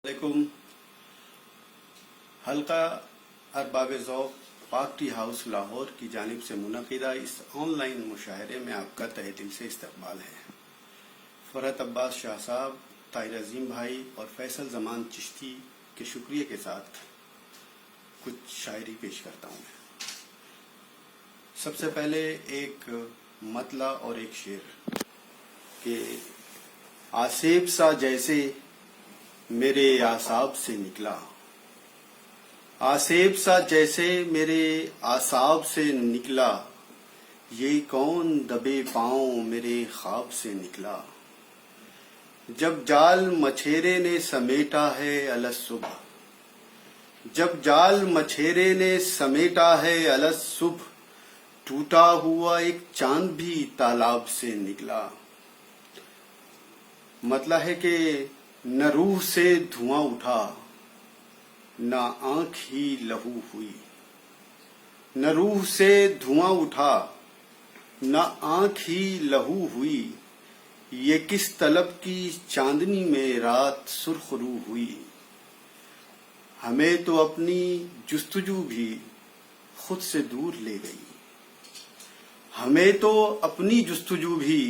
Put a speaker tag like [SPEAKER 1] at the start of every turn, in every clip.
[SPEAKER 1] वालेकुम। हल्का अरबाब ज़ौक़ पाक टी हाउस लाहौर की जानिब से मुनक़िदा इस ऑनलाइन मुशायरे में आपका तहे दिल से इस्तक़बाल है। फ़रहत अब्बास शाह साहब, ताहिर अज़ीम भाई और फैसल ज़मान चिश्ती के शुक्रिया के साथ कुछ शायरी पेश करता हूँ। सबसे पहले एक मतला और एक शेर कि आसेब सा जैसे मेरे आसाब से निकला, आसेब सा जैसे मेरे आसाब से निकला, ये कौन दबे पाँव मेरे ख्वाब से निकला। जब जाल मछेरे ने समेटा है अलस सुबह, जब जाल मछेरे ने समेटा है अलस सुबह, टूटा हुआ एक चांद भी तालाब से निकला। मतलब है कि न रूह से धुआं उठा, न आंख ही लहू हुई। न रूह से धुआं उठा, न आंख ही लहू हुई, ये किस तलब की चांदनी में रात सुर्खरू हुई। हमें तो अपनी जुस्तजू भी खुद से दूर ले गई, हमें तो अपनी जुस्तजू भी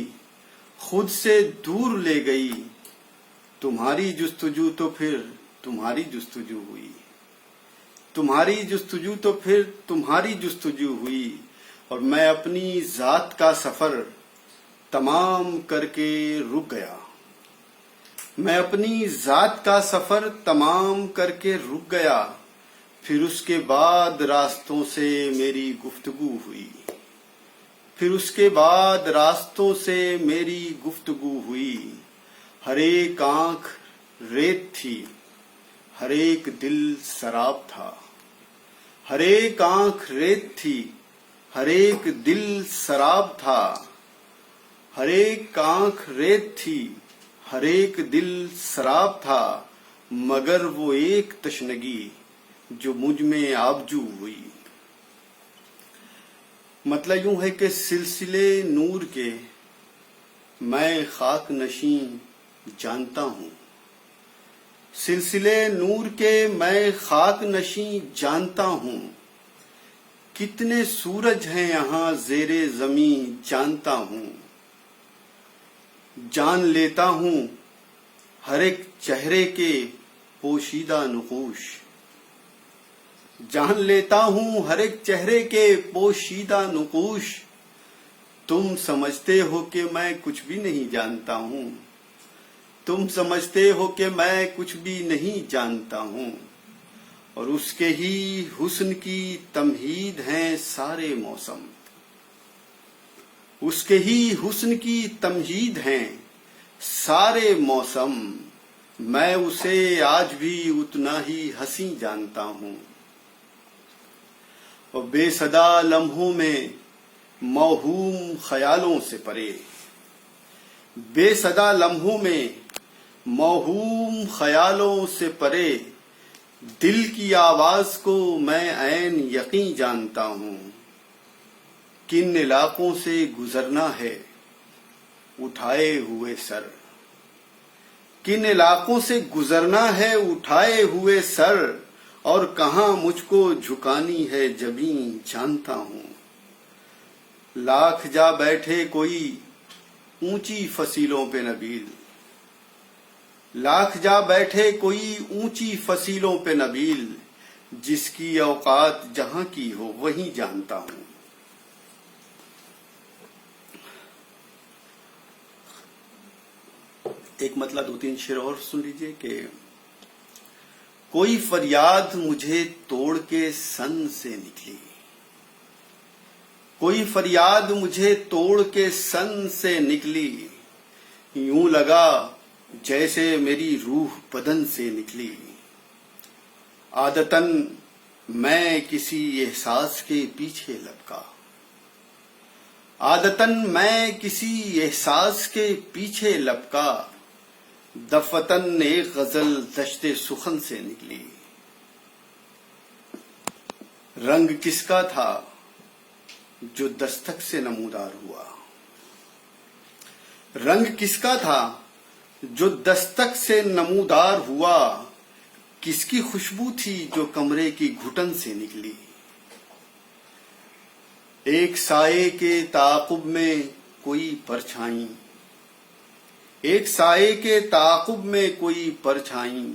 [SPEAKER 1] खुद से दूर ले गई। तुम्हारी जुस्तजू तो फिर तुम्हारी जुस्तजू हुई, तुम्हारी जुस्तजू तो फिर तुम्हारी जुस्तजू हुई। और मैं अपनी जात का सफर तमाम करके रुक गया, मैं अपनी जात का सफर तमाम करके रुक गया। फिर उसके बाद रास्तों से मेरी गुफ्तगू हुई, फिर उसके बाद रास्तों से मेरी गुफ्तगू हुई। हर एक आंख रेत थी, हर एक दिल शराब था। हर एक आंख रेत थी, हर एक दिल शराब था। हर एक आंख रेत थी, हर एक दिल शराब था। मगर वो एक तशनगी जो मुझ में आबजू हुई। मतलब यूं है कि सिलसिले नूर के मैं खाक नशीं जानता हूँ, सिलसिले नूर के मैं खाक नशीं जानता हूँ। कितने सूरज हैं यहाँ ज़ेरे ज़मीं जानता हूँ। जान लेता हूँ हर एक चेहरे के पोशीदा नुकूश, जान लेता हूँ हर एक चेहरे के पोशीदा नुकूश। तुम समझते हो कि मैं कुछ भी नहीं जानता हूँ, तुम समझते हो कि मैं कुछ भी नहीं जानता हूँ। और उसके ही हुस्न की तमहीद हैं सारे मौसम, उसके ही हुस्न की तमहीद हैं सारे मौसम। मैं उसे आज भी उतना ही हंसी जानता हूँ। और बेसदा लम्हों में मौहूम ख्यालों से परे, बेसदा लम्हों में मौहूम ख्यालों से परे, दिल की आवाज को मैं ऐन यकीन जानता हूँ। किन इलाकों से गुजरना है उठाए हुए सर, किन इलाकों से गुजरना है उठाए हुए सर। और कहाँ मुझको झुकानी है जबीं जानता हूँ। लाख जा बैठे कोई ऊंची फसीलों पे नबील, लाख जा बैठे कोई ऊंची फसीलों पे नबील, जिसकी औकात जहां की हो वहीं जानता हूं। एक मतलब दो तीन शेर और सुन लीजिए कि कोई फरियाद मुझे तोड़ के सन से निकली, कोई फरियाद मुझे तोड़ के सन से निकली। यूं लगा जैसे मेरी रूह बदन से निकली। आदतन मैं किसी एहसास के पीछे लपका, आदतन मैं किसी एहसास के पीछे लपका। दफतन एक गजल दश्ते सुखन से निकली। रंग किसका था जो दस्तक से नमूदार हुआ, रंग किसका था जो दस्तक से नमूदार हुआ। کس کی خوشبو تھی جو کمرے کی گھٹن سے نکلی؟ ایک سائے کے تعاقب میں کوئی پرچھائی، ایک سائے کے تعاقب میں کوئی پرچھائی،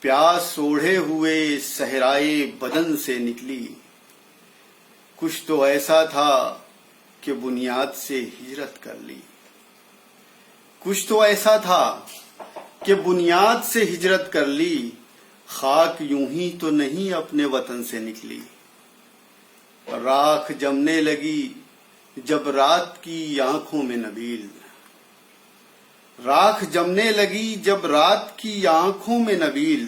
[SPEAKER 1] پیاس اوڑھے ہوئے صحرائے بدن سے نکلی۔ کچھ تو ایسا تھا کہ بنیاد سے ہجرت کر لی، کچھ تو ایسا تھا کہ بنیاد سے ہجرت کر لی، خاک یوں ہی تو نہیں اپنے وطن سے نکلی۔ راکھ جمنے لگی جب رات کی آنکھوں میں نبیل، راکھ جمنے لگی جب رات کی آنکھوں میں نبیل،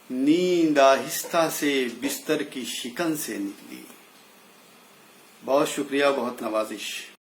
[SPEAKER 1] نیند آہستہ سے بستر کی شکن سے نکلی۔ بہت شکریہ، بہت نوازش۔